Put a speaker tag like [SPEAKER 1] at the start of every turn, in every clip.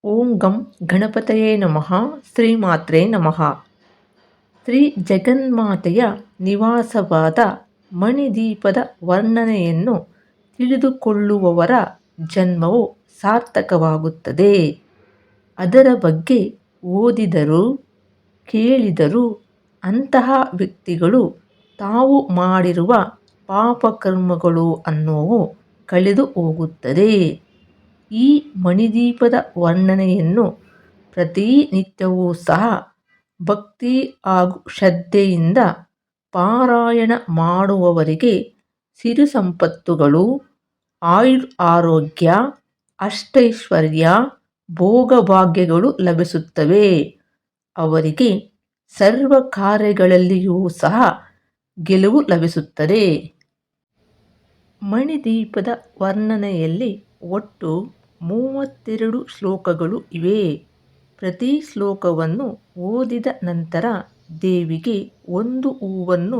[SPEAKER 1] ಓಂ ಗಂ ಗಣಪತಯೇ ನಮಃ. ಶ್ರೀಮಾತ್ರೇ ನಮಃ. ಶ್ರೀ ಜಗನ್ಮಾತೆಯ ನಿವಾಸವಾದ ಮಣಿದೀಪದ ವರ್ಣನೆಯನ್ನು ತಿಳಿದುಕೊಳ್ಳುವವರ ಜನ್ಮವು ಸಾರ್ಥಕವಾಗುತ್ತದೆ. ಅದರ ಬಗ್ಗೆ ಓದಿದರೂ ಕೇಳಿದರೂ ಅಂತಹ ವ್ಯಕ್ತಿಗಳು ತಾವು ಮಾಡಿರುವ ಪಾಪಕರ್ಮಗಳು ಅನ್ನೋವು ಕಳೆದು ಹೋಗುತ್ತದೆ. ಈ ಮಣಿದೀಪದ ವರ್ಣನೆಯನ್ನು ಪ್ರತಿನಿತ್ಯವೂ ಸಹ ಭಕ್ತಿ ಹಾಗೂ ಶ್ರದ್ಧೆಯಿಂದ ಪಾರಾಯಣ ಮಾಡುವವರಿಗೆ ಸಿರಿ ಸಂಪತ್ತುಗಳು, ಆರೋಗ್ಯ, ಅಷ್ಟೈಶ್ವರ್ಯ, ಭೋಗಭಾಗ್ಯಗಳು ಲಭಿಸುತ್ತವೆ. ಅವರಿಗೆ ಸರ್ವ ಕಾರ್ಯಗಳಲ್ಲಿಯೂ ಸಹ ಗೆಲುವು ಲಭಿಸುತ್ತದೆ. ಮಣಿದೀಪದ ವರ್ಣನೆಯಲ್ಲಿ ಒಟ್ಟು 32 ಶ್ಲೋಕಗಳು ಇವೆ. ಪ್ರತಿ ಶ್ಲೋಕವನ್ನು ಓದಿದ ನಂತರ ದೇವಿಗೆ ಒಂದು ಹೂವನ್ನು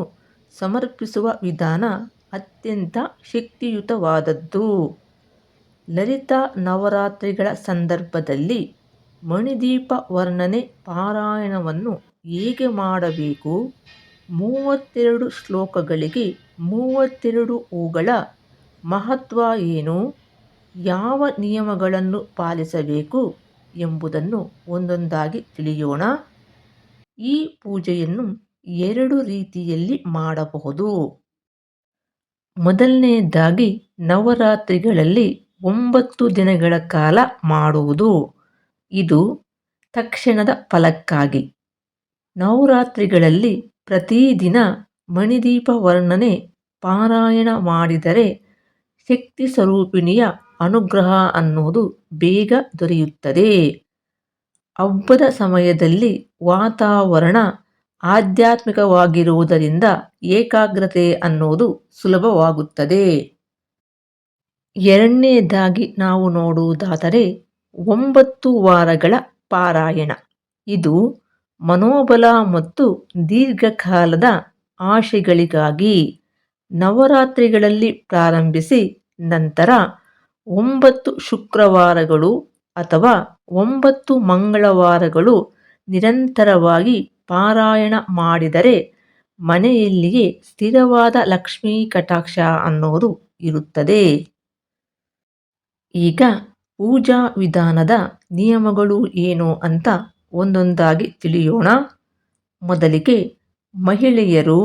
[SPEAKER 1] ಸಮರ್ಪಿಸುವ ವಿಧಾನ ಅತ್ಯಂತ ಶಕ್ತಿಯುತವಾದದ್ದು. ಲಲಿತಾ ನವರಾತ್ರಿಗಳ ಸಂದರ್ಭದಲ್ಲಿ ಮಣಿದೀಪ ವರ್ಣನೆ ಪಾರಾಯಣವನ್ನು ಹೇಗೆ ಮಾಡಬೇಕು, 32 ಶ್ಲೋಕಗಳಿಗೆ 32 ಹೂಗಳ ಮಹತ್ವ ಏನು, ಯಾವ ನಿಯಮಗಳನ್ನು ಪಾಲಿಸಬೇಕು ಎಂಬುದನ್ನು ಒಂದೊಂದಾಗಿ ತಿಳಿಯೋಣ. ಈ ಪೂಜೆಯನ್ನು 2 ರೀತಿಯಲ್ಲಿ ಮಾಡಬಹುದು. ಮೊದಲನೆಯದಾಗಿ ನವರಾತ್ರಿಗಳಲ್ಲಿ 9 ದಿನಗಳ ಕಾಲ ಮಾಡುವುದು. ಇದು ತಕ್ಷಣದ ಫಲಕ್ಕಾಗಿ. ನವರಾತ್ರಿಗಳಲ್ಲಿ ಪ್ರತಿದಿನ ಮಣಿದೀಪ ವರ್ಣನೆ ಪಾರಾಯಣ ಮಾಡಿದರೆ ಶಕ್ತಿ ಸ್ವರೂಪಿಣಿಯ ಅನುಗ್ರಹ ಅನ್ನೋದು ಬೇಗ ದೊರೆಯುತ್ತದೆ. ಹಬ್ಬದ ಸಮಯದಲ್ಲಿ ವಾತಾವರಣ ಆಧ್ಯಾತ್ಮಿಕವಾಗಿರುವುದರಿಂದ ಏಕಾಗ್ರತೆ ಅನ್ನೋದು ಸುಲಭವಾಗುತ್ತದೆ. ಎರಡನೆಯದಾಗಿ ನಾವು ನೋಡುವುದಾದರೆ 9 ವಾರಗಳ ಪಾರಾಯಣ. ಇದು ಮನೋಬಲ ಮತ್ತು ದೀರ್ಘಕಾಲದ ಆಶೆಗಳಿಗಾಗಿ. ನವರಾತ್ರಿಗಳಲ್ಲಿ ಪ್ರಾರಂಭಿಸಿ ನಂತರ 9 ಶುಕ್ರವಾರಗಳು ಅಥವಾ 9 ಮಂಗಳವಾರಗಳು ನಿರಂತರವಾಗಿ ಪಾರಾಯಣ ಮಾಡಿದರೆ ಮನೆಯಲ್ಲಿಯೇ ಸ್ಥಿರವಾದ ಲಕ್ಷ್ಮೀ ಕಟಾಕ್ಷ ಅನ್ನೋದು ಇರುತ್ತದೆ. ಈಗ ಪೂಜಾ ವಿಧಾನದ ನಿಯಮಗಳು ಏನು ಅಂತ ಒಂದೊಂದಾಗಿ ತಿಳಿಯೋಣ. ಮೊದಲಿಗೆ ಮಹಿಳೆಯರು,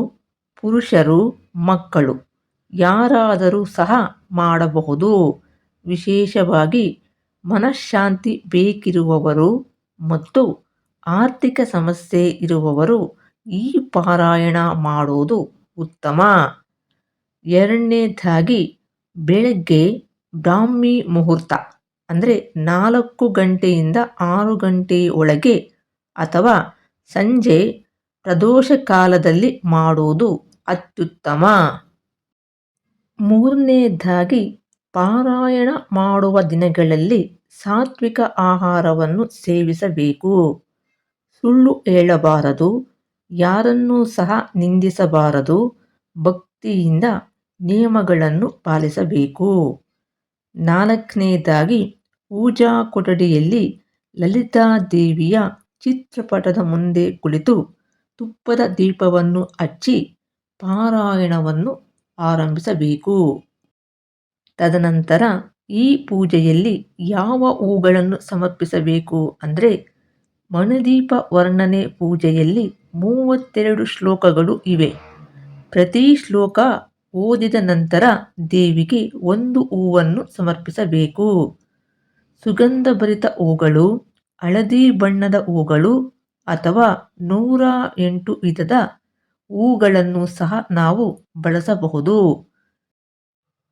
[SPEAKER 1] ಪುರುಷರು, ಮಕ್ಕಳು ಯಾರಾದರೂ ಸಹ ಮಾಡಬಹುದು. ವಿಶೇಷವಾಗಿ ಮನಃಶಾಂತಿ ಬೇಕಿರುವವರು ಮತ್ತು ಆರ್ಥಿಕ ಸಮಸ್ಯೆ ಇರುವವರು ಈ ಪಾರಾಯಣ ಮಾಡುವುದು ಉತ್ತಮ. ಎರಡನೇದಾಗಿ ಬೆಳಗ್ಗೆ ಬ್ರಾಹ್ಮಿ ಮುಹೂರ್ತ ಅಂದರೆ 4 ಗಂಟೆಯಿಂದ 6 ಗಂಟೆ ಒಳಗೆ ಅಥವಾ ಸಂಜೆ ಪ್ರದೋಷ ಕಾಲದಲ್ಲಿ ಮಾಡುವುದು ಅತ್ಯುತ್ತಮ. ಮೂರನೇದಾಗಿ ಪಾರಾಯಣ ಮಾಡುವ ದಿನಗಳಲ್ಲಿ ಸಾತ್ವಿಕ ಆಹಾರವನ್ನು ಸೇವಿಸಬೇಕು. ಸುಳ್ಳು ಹೇಳಬಾರದು, ಯಾರನ್ನೂ ಸಹ ನಿಂದಿಸಬಾರದು. ಭಕ್ತಿಯಿಂದ ನಿಯಮಗಳನ್ನು ಪಾಲಿಸಬೇಕು. ನಾಲ್ಕನೇದಾಗಿ ಪೂಜಾ ಕೊಠಡಿಯಲ್ಲಿ ಲಲಿತಾ ದೇವಿಯ ಚಿತ್ರಪಟದ ಮುಂದೆ ಕುಳಿತು ತುಪ್ಪದ ದೀಪವನ್ನು ಹಚ್ಚಿ ಪಾರಾಯಣವನ್ನು ಆರಂಭಿಸಬೇಕು. ತದನಂತರ ಈ ಪೂಜೆಯಲ್ಲಿ ಯಾವ ಹೂಗಳನ್ನು ಸಮರ್ಪಿಸಬೇಕು ಅಂದರೆ ಮಣಿದೀಪ ವರ್ಣನೆ ಪೂಜೆಯಲ್ಲಿ 32 ಶ್ಲೋಕಗಳು ಇವೆ. ಪ್ರತಿ ಶ್ಲೋಕ ಓದಿದ ನಂತರ ದೇವಿಗೆ ಒಂದು ಹೂವನ್ನು ಸಮರ್ಪಿಸಬೇಕು. ಸುಗಂಧಭರಿತ ಹೂಗಳು, ಹಳದಿ ಬಣ್ಣದ ಹೂಗಳು ಅಥವಾ 108 ವಿಧದ ಹೂಗಳನ್ನು ಸಹ ನಾವು ಬಳಸಬಹುದು.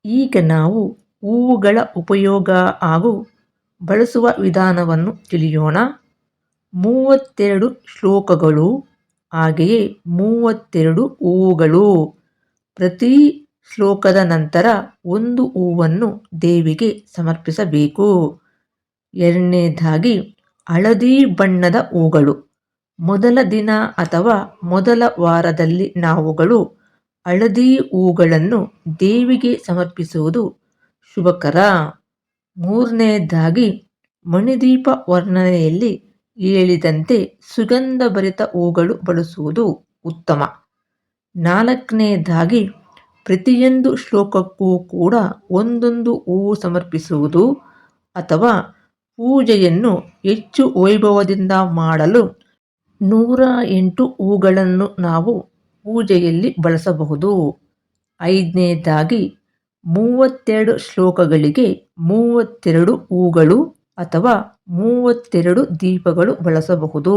[SPEAKER 1] ಈಗ ನಾವು ಹೂವುಗಳ ಉಪಯೋಗ ಹಾಗೂ ಬಳಸುವ ವಿಧಾನವನ್ನು ತಿಳಿಯೋಣ. 32 ಶ್ಲೋಕಗಳು ಹಾಗೆಯೇ 32 ಹೂವುಗಳು. ಪ್ರತಿ ಶ್ಲೋಕದ ನಂತರ ಒಂದು ಹೂವನ್ನು ದೇವಿಗೆ ಸಮರ್ಪಿಸಬೇಕು. ಎರಡನೇದಾಗಿ ಹಳದಿ ಬಣ್ಣದ ಹೂಗಳು. ಮೊದಲ ದಿನ ಅಥವಾ ಮೊದಲ ವಾರದಲ್ಲಿ ನಾವುಗಳು ಹಳದಿ ಹೂಗಳನ್ನು ದೇವಿಗೆ ಸಮರ್ಪಿಸುವುದು ಶುಭಕರ. ಮೂರನೇದಾಗಿ ಮಣಿದೀಪ ವರ್ಣನೆಯಲ್ಲಿ ಹೇಳಿದಂತೆ ಸುಗಂಧಭರಿತ ಹೂಗಳು ಬಳಸುವುದು ಉತ್ತಮ. 4ನೇದಾಗಿ ಪ್ರತಿಯೊಂದು ಶ್ಲೋಕಕ್ಕೂ ಕೂಡ ಒಂದೊಂದು ಹೂವು ಸಮರ್ಪಿಸುವುದು ಅಥವಾ ಪೂಜೆಯನ್ನು ಹೆಚ್ಚು ವೈಭವದಿಂದ ಮಾಡಲು 108 ಹೂಗಳನ್ನು ನಾವು ಪೂಜೆಯಲ್ಲಿ ಬಳಸಬಹುದು. 5ನೇದಾಗಿ 32 ಶ್ಲೋಕಗಳಿಗೆ 32 ಹೂಗಳು ಅಥವಾ 32 ದೀಪಗಳು ಬಳಸಬಹುದು.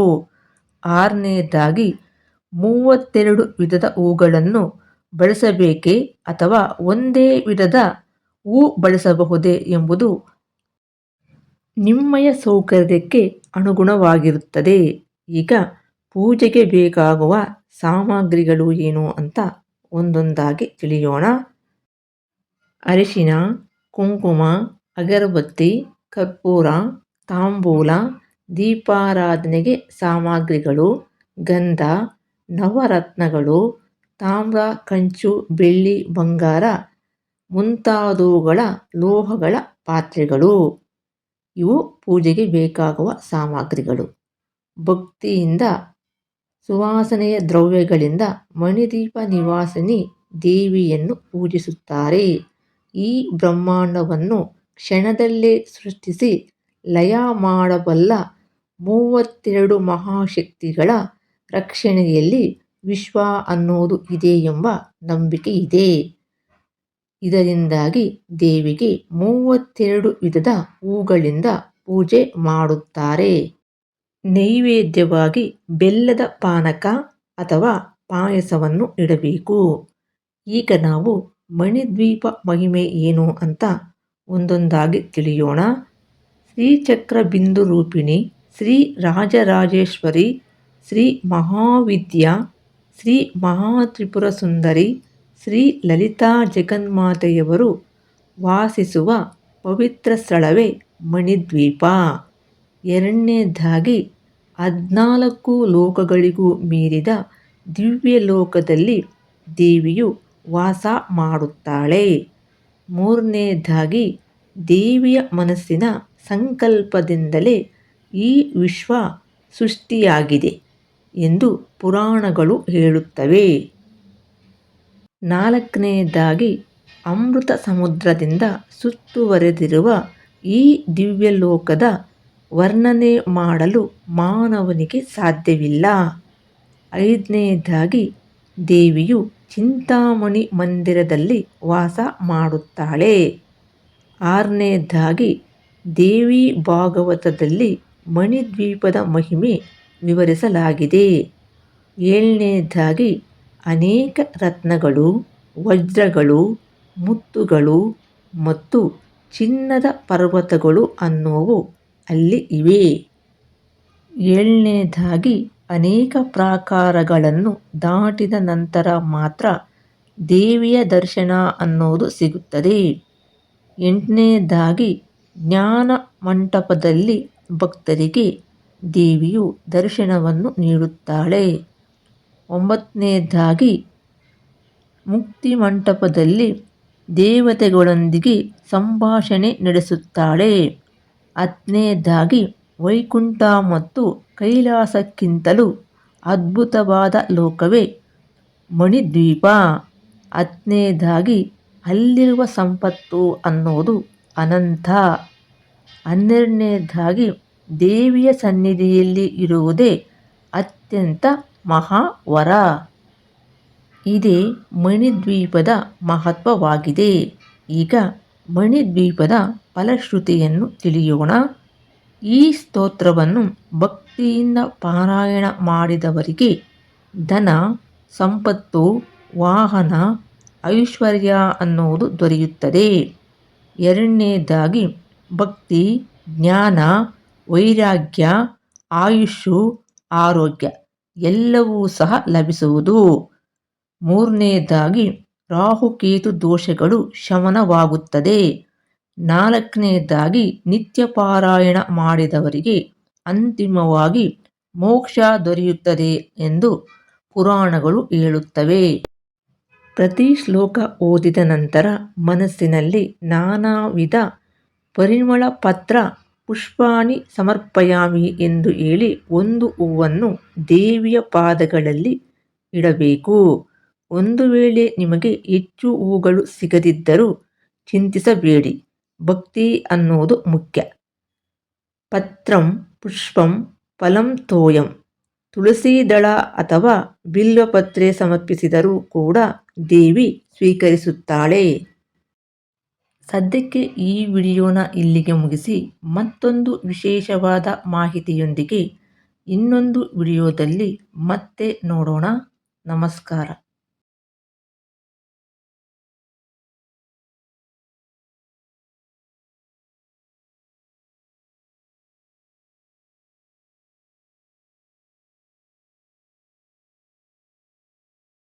[SPEAKER 1] 6ನೇದಾಗಿ 32 ವಿಧದ ಹೂಗಳನ್ನು ಬಳಸಬೇಕೇ ಅಥವಾ ಒಂದೇ ವಿಧದ ಹೂ ಬಳಸಬಹುದೇ ಎಂಬುದು ನಿಮ್ಮಯ ಸೌಕರ್ಯಕ್ಕೆ ಅನುಗುಣವಾಗಿರುತ್ತದೆ. ಈಗ ಪೂಜೆಗೆ ಬೇಕಾಗುವ ಸಾಮಗ್ರಿಗಳು ಏನು ಅಂತ ಒಂದೊಂದಾಗಿ ತಿಳಿಯೋಣ. ಅರಿಶಿನ, ಕುಂಕುಮ, ಅಗರಬತ್ತಿ, ಕರ್ಪೂರ, ತಾಂಬೂಲ, ದೀಪಾರಾಧನೆಗೆ ಸಾಮಗ್ರಿಗಳು, ಗಂಧ, ನವರತ್ನಗಳು, ತಾಮ್ರ, ಕಂಚು, ಬೆಳ್ಳಿ, ಬಂಗಾರ ಮುಂತಾದವುಗಳ ಲೋಹಗಳ ಪಾತ್ರೆಗಳು. ಇವು ಪೂಜೆಗೆ ಬೇಕಾಗುವ ಸಾಮಗ್ರಿಗಳು. ಭಕ್ತಿಯಿಂದ ಸುವಾಸನೆಯ ದ್ರವ್ಯಗಳಿಂದ ಮಣಿದೀಪ ನಿವಾಸಿನಿ ದೇವಿಯನ್ನು ಪೂಜಿಸುತ್ತಾರೆ. ಈ ಬ್ರಹ್ಮಾಂಡವನ್ನು ಕ್ಷಣದಲ್ಲೇ ಸೃಷ್ಟಿಸಿ ಲಯ ಮಾಡಬಲ್ಲ 32 ಮಹಾಶಕ್ತಿಗಳ ರಕ್ಷಣೆಯಲ್ಲಿ ವಿಶ್ವ ಅನ್ನೋದು ಇದೆ ಎಂಬ ನಂಬಿಕೆ ಇದೆ. ಇದರಿಂದಾಗಿ ದೇವಿಗೆ 32 ವಿಧದ ಹೂಗಳಿಂದ ಪೂಜೆ ಮಾಡುತ್ತಾರೆ. ನೈವೇದ್ಯವಾಗಿ ಬೆಲ್ಲದ ಪಾನಕ ಅಥವಾ ಪಾಯಸವನ್ನು ಇಡಬೇಕು. ಈಗ ನಾವು ಮಣಿದ್ವೀಪ ಮಹಿಮೆ ಏನು ಅಂತ ಒಂದೊಂದಾಗಿ ತಿಳಿಯೋಣ. ಶ್ರೀಚಕ್ರ ಬಿಂದು ರೂಪಿಣಿ, ಶ್ರೀ ರಾಜರಾಜೇಶ್ವರಿ, ಶ್ರೀ ಮಹಾವಿದ್ಯಾ, ಶ್ರೀ ಮಹಾತ್ರಿಪುರ ಸುಂದರಿ, ಶ್ರೀ ಲಲಿತಾ ಜಗನ್ಮಾತೆಯವರು ವಾಸಿಸುವ ಪವಿತ್ರ ಸ್ಥಳವೇ ಮಣಿದ್ವೀಪ. 2ನೇದಾಗಿ 14 ಲೋಕಗಳಿಗೂ ಮೀರಿದ ದಿವ್ಯ ಲೋಕದಲ್ಲಿ ದೇವಿಯು ವಾಸ ಮಾಡುತ್ತಾಳೆ. 3ನೇದಾಗಿ ದೇವಿಯ ಮನಸ್ಸಿನ ಸಂಕಲ್ಪದಿಂದಲೇ ಈ ವಿಶ್ವ ಸೃಷ್ಟಿಯಾಗಿದೆ ಎಂದು ಪುರಾಣಗಳು ಹೇಳುತ್ತವೆ. 4ನೇದಾಗಿ ಅಮೃತ ಸಮುದ್ರದಿಂದ ಸುತ್ತುವರೆದಿರುವ ಈ ದಿವ್ಯಲೋಕದ ವರ್ಣನೆ ಮಾಡಲು ಮಾನವನಿಗೆ ಸಾಧ್ಯವಿಲ್ಲ. 5ನೇದಾಗಿ ದೇವಿಯು ಚಿಂತಾಮಣಿ ಮಂದಿರದಲ್ಲಿ ವಾಸ ಮಾಡುತ್ತಾಳೆ. 6ನೇದಾಗಿ ದೇವಿ ಭಾಗವತದಲ್ಲಿ ಮಣಿದ್ವೀಪದ ಮಹಿಮೆ ವಿವರಿಸಲಾಗಿದೆ. 7ನೇದಾಗಿ ಅನೇಕ ರತ್ನಗಳು, ವಜ್ರಗಳು, ಮುತ್ತುಗಳು ಮತ್ತು ಚಿನ್ನದ ಪರ್ವತಗಳು ಅನ್ನೋವು ಅಲ್ಲಿ ಇವೆ. 7ನೇದಾಗಿ ಅನೇಕ ಪ್ರಾಕಾರಗಳನ್ನು ದಾಟಿದ ನಂತರ ಮಾತ್ರ ದೇವಿಯ ದರ್ಶನ ಅನ್ನೋದು ಸಿಗುತ್ತದೆ. 8ನೇದಾಗಿ ಜ್ಞಾನ ಮಂಟಪದಲ್ಲಿ ಭಕ್ತರಿಗೆ ದೇವಿಯು ದರ್ಶನವನ್ನು ನೀಡುತ್ತಾಳೆ. 9ನೇದಾಗಿ ಮುಕ್ತಿ ಮಂಟಪದಲ್ಲಿ ದೇವತೆಗಳೊಂದಿಗೆ ಸಂಭಾಷಣೆ ನಡೆಸುತ್ತಾಳೆ. 10ನೇದಾಗಿ ವೈಕುಂಠ ಮತ್ತು ಕೈಲಾಸಕ್ಕಿಂತಲೂ ಅದ್ಭುತವಾದ ಲೋಕವೇ ಮಣಿದ್ವೀಪ. 10ನೇದಾಗಿ ಅಲ್ಲಿರುವ ಸಂಪತ್ತು ಅನ್ನೋದು ಅನಂತ. 12ನೇದಾಗಿ ದೇವಿಯ ಸನ್ನಿಧಿಯಲ್ಲಿ ಇರುವುದೇ ಅತ್ಯಂತ ಮಹಾವರ. ಇದೇ ಮಣಿದ್ವೀಪದ ಮಹತ್ವವಾಗಿದೆ. ಈಗ ಮಣಿದ್ವೀಪದ ಫಲಶ್ರುತಿಯನ್ನು ತಿಳಿಯೋಣ. ಈ ಸ್ತೋತ್ರವನ್ನು ಭಕ್ತಿಯಿಂದ ಪಾರಾಯಣ ಮಾಡಿದವರಿಗೆ ಧನ, ಸಂಪತ್ತು, ವಾಹನ, ಐಶ್ವರ್ಯ ಅನ್ನೋದು ದೊರೆಯುತ್ತದೆ. 2ನೇದಾಗಿ ಭಕ್ತಿ, ಜ್ಞಾನ, ವೈರಾಗ್ಯ, ಆಯುಷ್ಷು, ಆರೋಗ್ಯ ಎಲ್ಲವೂ ಸಹ ಲಭಿಸುವುದು. 3ನೇದಾಗಿ ರಾಹುಕೇತು ದೋಷಗಳು ಶಮನವಾಗುತ್ತದೆ. 4ನೇದಾಗಿ ನಿತ್ಯ ಪಾರಾಯಣ ಮಾಡಿದವರಿಗೆ ಅಂತಿಮವಾಗಿ ಮೋಕ್ಷ ದೊರೆಯುತ್ತದೆ ಎಂದು ಪುರಾಣಗಳು ಹೇಳುತ್ತವೆ. ಪ್ರತಿ ಶ್ಲೋಕ ಓದಿದ ನಂತರ ಮನಸ್ಸಿನಲ್ಲಿ ನಾನಾ ವಿಧ ಪರಿಮಳ ಪತ್ರ ಪುಷ್ಪಾಣಿ ಸಮರ್ಪಯಾಮಿ ಎಂದು ಹೇಳಿ ಒಂದು ಹೂವನ್ನು ದೇವಿಯ ಪಾದಗಳಲ್ಲಿ ಇಡಬೇಕು. ಒಂದು ವೇಳೆ ನಿಮಗೆ ಹೆಚ್ಚು ಹೂಗಳು ಸಿಗದಿದ್ದರೂ ಚಿಂತಿಸಬೇಡಿ, ಭಕ್ತಿ ಅನ್ನೋದು ಮುಖ್ಯ. ಪತ್ರಂ ಪುಷ್ಪಂ ಫಲಂ ತೋಯಂ. ತುಳಸಿ ದಳ ಅಥವಾ ಬಿಲ್ವಪತ್ರೆ ಸಮರ್ಪಿಸಿದರೂ ಕೂಡ ದೇವಿ ಸ್ವೀಕರಿಸುತ್ತಾಳೆ. ಸದ್ಯಕ್ಕೆ ಈ ವಿಡಿಯೋನ ಇಲ್ಲಿಗೆ ಮುಗಿಸಿ ಮತ್ತೊಂದು ವಿಶೇಷವಾದ ಮಾಹಿತಿಯೊಂದಿಗೆ ಇನ್ನೊಂದು ವಿಡಿಯೋದಲ್ಲಿ ಮತ್ತೆ ನೋಡೋಣ. ನಮಸ್ಕಾರ.